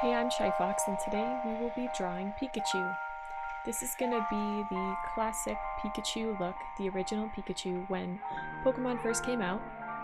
Hey, I'm Shyfoxx, and today we will be drawing Pikachu. This is going to be the classic Pikachu look, the original Pikachu when Pokemon first came out,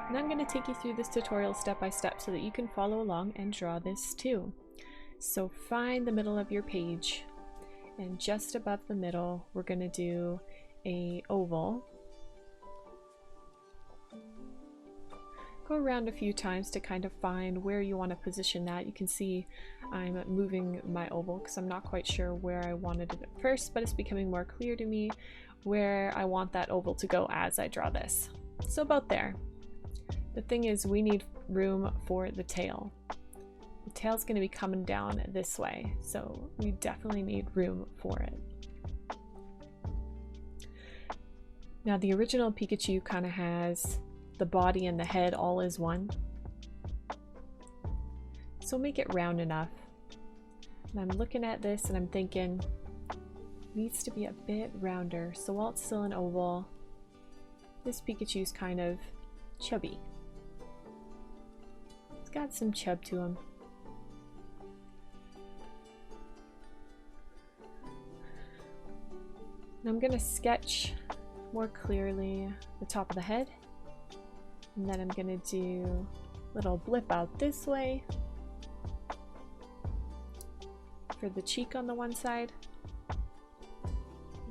and I'm going to take you through this tutorial step by step so that you can follow along and draw this too. So find the middle of your page, and just above the middle we're going to do an oval. Go around a few times to kind of find where you want to position that. You can see I'm moving my oval because I'm not quite sure where I wanted it at first, but it's becoming more clear to me where I want that oval to go as I draw this. So about there. The thing is, we need room for the tail. The tail's going to be coming down this way, so we definitely need room for it. Now the original Pikachu kind of has the body and the head all as one. So make it round enough. And I'm looking at this and I'm thinking, it needs to be a bit rounder. So while it's still an oval, this Pikachu's kind of chubby. It's got some chub to him. And I'm gonna sketch more clearly the top of the head. And then I'm gonna do a little blip out this way for the cheek on the one side.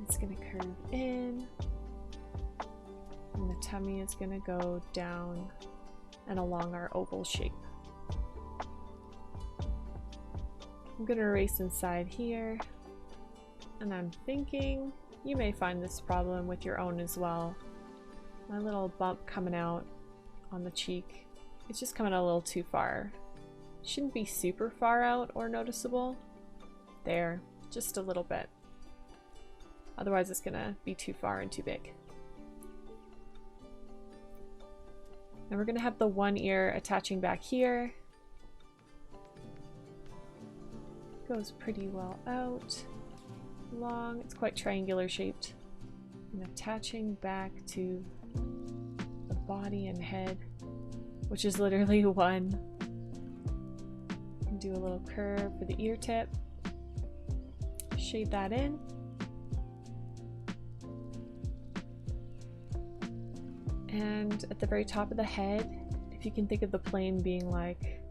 It's gonna curve in, and the tummy is gonna go down and along our oval shape. I'm gonna erase inside here, and I'm thinking you may find this problem with your own as well. My little bump coming out on the cheek, it's just coming out a little too far. Shouldn't be super far out or noticeable. There, just a little bit. Otherwise it's gonna be too far and too big. And we're gonna have the one ear attaching back here. Goes pretty well out. Long, it's quite triangular shaped. And attaching back to the body and head, which is literally one. And do a little curve for the ear tip. Shade that in. And at the very top of the head, if you can think of the plane being like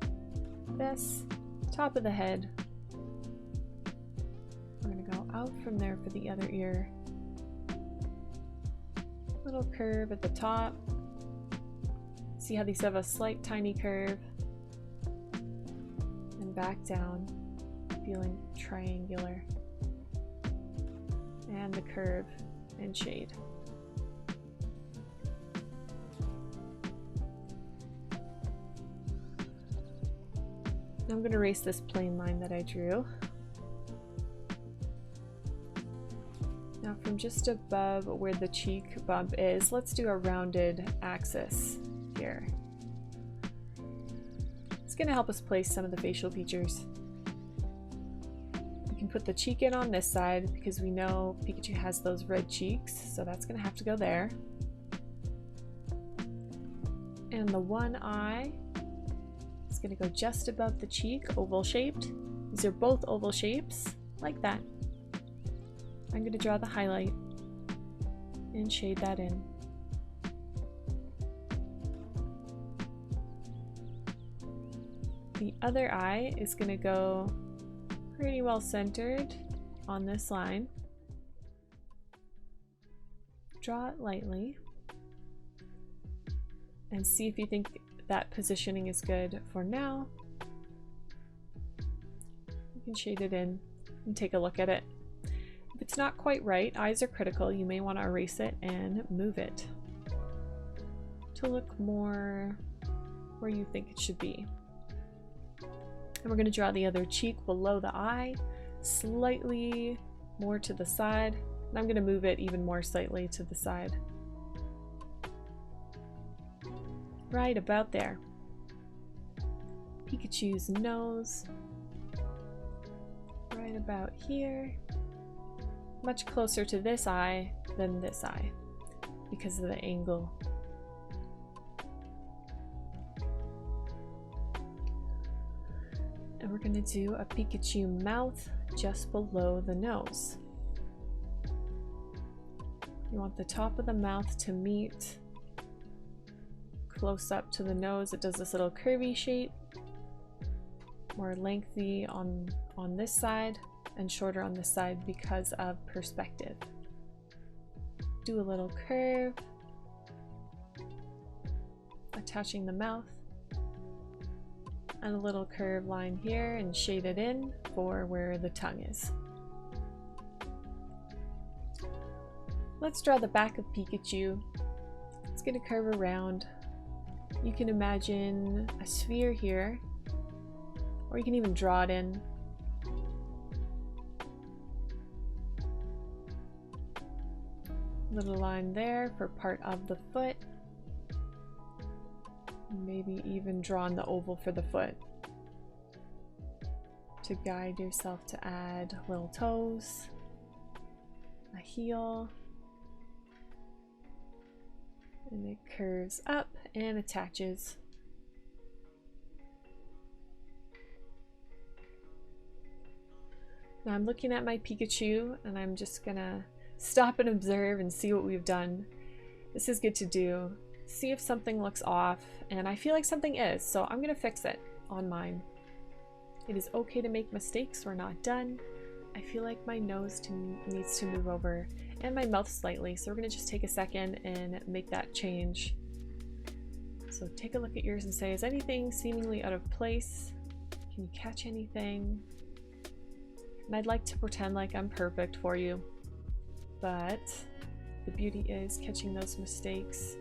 this, top of the head, we're gonna go out from there for the other ear. Little curve at the top. See how these have a slight tiny curve, and back down, feeling triangular, and the curve and shade. Now I'm going to erase this plain line that I drew. Now from just above where the cheek bump is, let's do a rounded axis here. It's going to help us place some of the facial features. We can put the cheek in on this side because we know Pikachu has those red cheeks, so that's going to have to go there. And the one eye is going to go just above the cheek, oval shaped. These are both oval shapes, like that. I'm going to draw the highlight and shade that in. The other eye is going to go pretty well centered on this line. Draw it lightly and see if you think that positioning is good for now. You can shade it in and take a look at it. If it's not quite right, eyes are critical, you may want to erase it and move it to look more where you think it should be. And we're going to draw the other cheek below the eye, slightly more to the side. And I'm going to move it even more slightly to the side. Right about there. Pikachu's nose, right about here. Much closer to this eye than this eye because of the angle. And we're going to do a Pikachu mouth just below the nose. You want the top of the mouth to meet close up to the nose. It does this little curvy shape, more lengthy on this side and shorter on this side because of perspective. Do a little curve, attaching the mouth, and a little curve line here and shade it in for where the tongue is. Let's draw the back of Pikachu. It's going to curve around. You can imagine a sphere here, or you can even draw it in. Little line there for part of the foot. Maybe even draw on the oval for the foot to guide yourself to add little toes, a heel, and it curves up and attaches. Now I'm looking at my Pikachu and I'm just gonna stop and observe and see what we've done. This is good to do. See if something looks off, and I feel like something is, so I'm gonna fix it on mine. It is okay to make mistakes, we're not done. I feel like my nose needs to move over and my mouth slightly, so we're gonna just take a second and make that change. So take a look at yours and say, is anything seemingly out of place? Can you catch anything? And I'd like to pretend like I'm perfect for you, but the beauty is catching those mistakes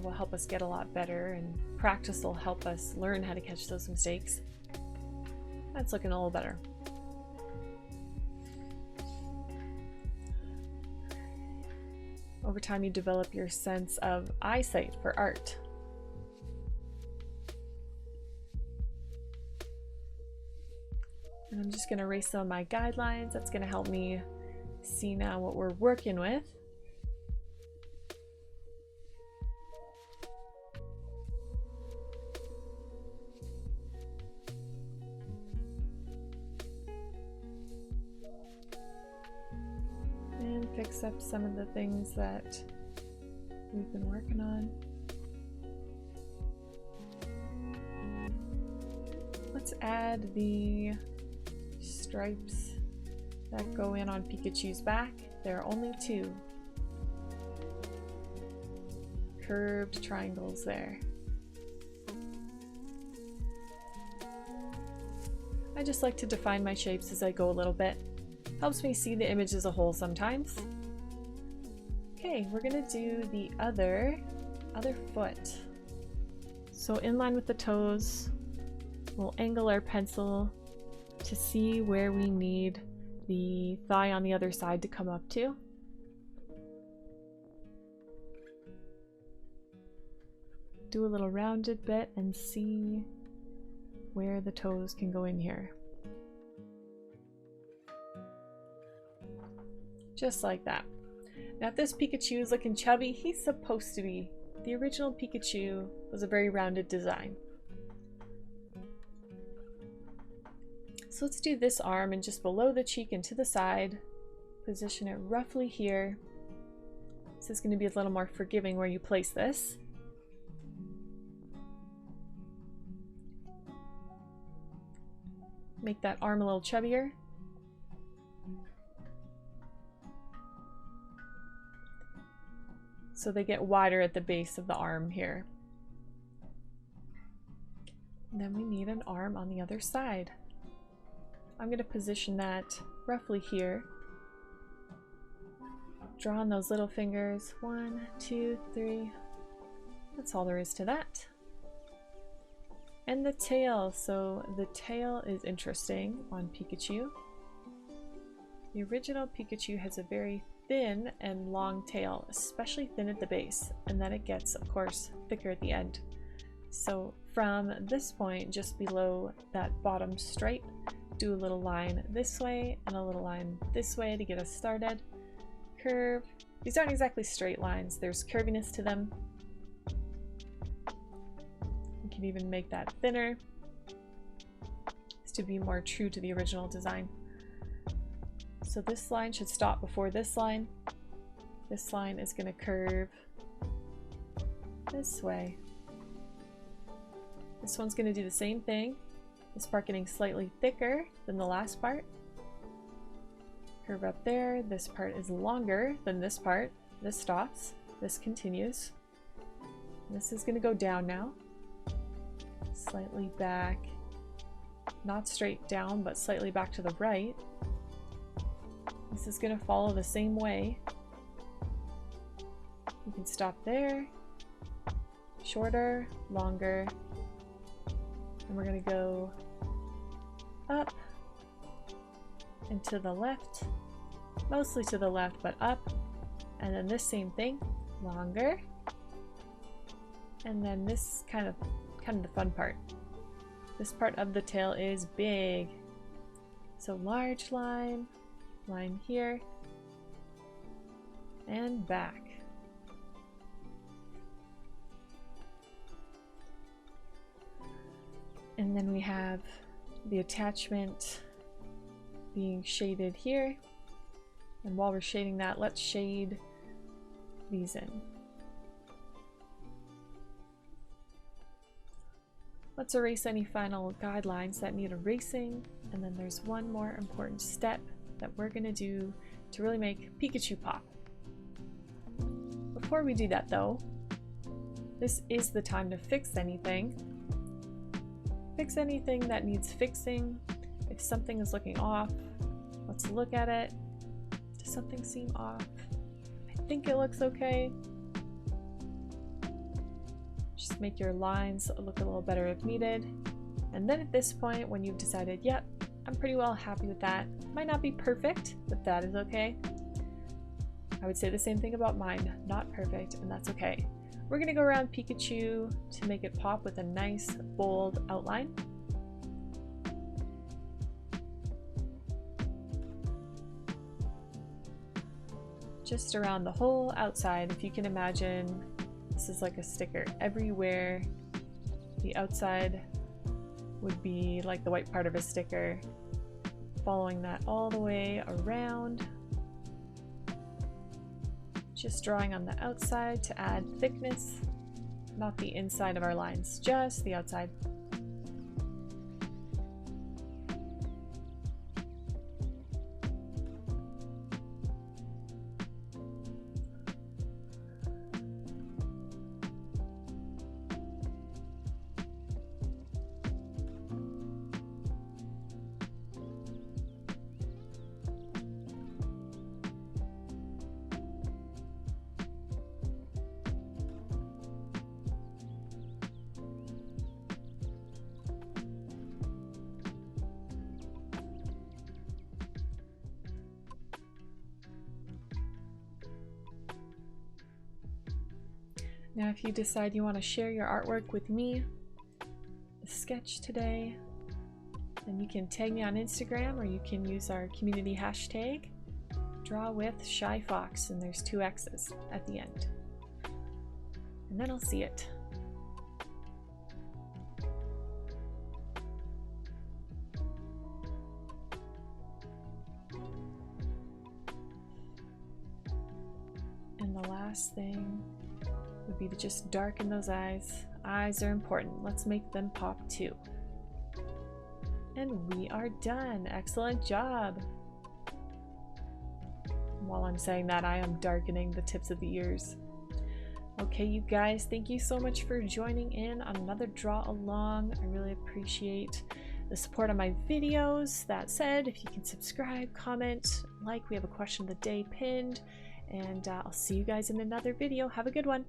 will help us get a lot better, and practice will help us learn how to catch those mistakes. That's looking a little better. Over time you develop your sense of eyesight for art. And I'm just going to erase some of my guidelines. That's going to help me see now what we're working with. And fix up some of the things that we've been working on. Let's add the stripes that go in on Pikachu's back. There are only two. Curved triangles there. I just like to define my shapes as I go a little bit. Helps me see the image as a whole sometimes. Okay, we're gonna do the other foot. So in line with the toes, we'll angle our pencil to see where we need the thigh on the other side to come up to. Do a little rounded bit and see where the toes can go in here. Just like that. Now if this Pikachu is looking chubby, he's supposed to be. The original Pikachu was a very rounded design. So let's do this arm, and just below the cheek and to the side, position it roughly here. This is going to be a little more forgiving where you place this. Make that arm a little chubbier. So they get wider at the base of the arm here. And then we need an arm on the other side. I'm going to position that roughly here. Draw on those little fingers. 1, 2, 3. That's all there is to that. And the tail. So the tail is interesting on Pikachu. The original Pikachu has a very thin and long tail, especially thin at the base, and then it gets, of course, thicker at the end. So from this point, just below that bottom stripe, do a little line this way and a little line this way to get us started. Curve. These aren't exactly straight lines, there's curviness to them. You can even make that thinner. Let's to be more true to the original design. So this line should stop before this line. This line is going to curve this way. This one's going to do the same thing. This part getting slightly thicker than the last part. Curve up there. This part is longer than this part. This stops. This continues. This is going to go down now. Slightly back. Not straight down, but slightly back to the right. This is going to follow the same way. You can stop there. Shorter, longer. And we're going to go up and to the left. Mostly to the left, but up. And then this same thing, longer. And then this kind of the fun part. This part of the tail is big. So large line, line here, and back. And then we have the attachment being shaded here. And while we're shading that, let's shade these in. Let's erase any final guidelines that need erasing. And then there's one more important step that we're going to do to really make Pikachu pop. Before we do that though, this is the time to fix anything. Fix anything that needs fixing. If something is looking off, let's look at it. Does something seem off? I think it looks okay. Just make your lines look a little better if needed. And then at this point, when you've decided, yep, I'm pretty well happy with that. Might not be perfect, but that is okay. I would say the same thing about mine. Not perfect, and that's okay. We're gonna go around Pikachu to make it pop with a nice, bold outline. Just around the whole outside, if you can imagine, this is like a sticker. Everywhere the outside would be like the white part of a sticker, following that all the way around. Just drawing on the outside to add thickness, not the inside of our lines, just the outside. Now if you decide you want to share your artwork with me, the sketch today, then you can tag me on Instagram or you can use our community hashtag, draw with Shyfoxx, and there's 2 X's at the end. And then I'll see it. And the last thing would be to just darken those eyes. Eyes are important. Let's make them pop too. And we are done. Excellent job. While I'm saying that, I am darkening the tips of the ears. Okay, you guys, thank you so much for joining in on another draw along. I really appreciate the support on my videos. That said, if you can subscribe, comment, like, we have a question of the day pinned. And I'll see you guys in another video. Have a good one.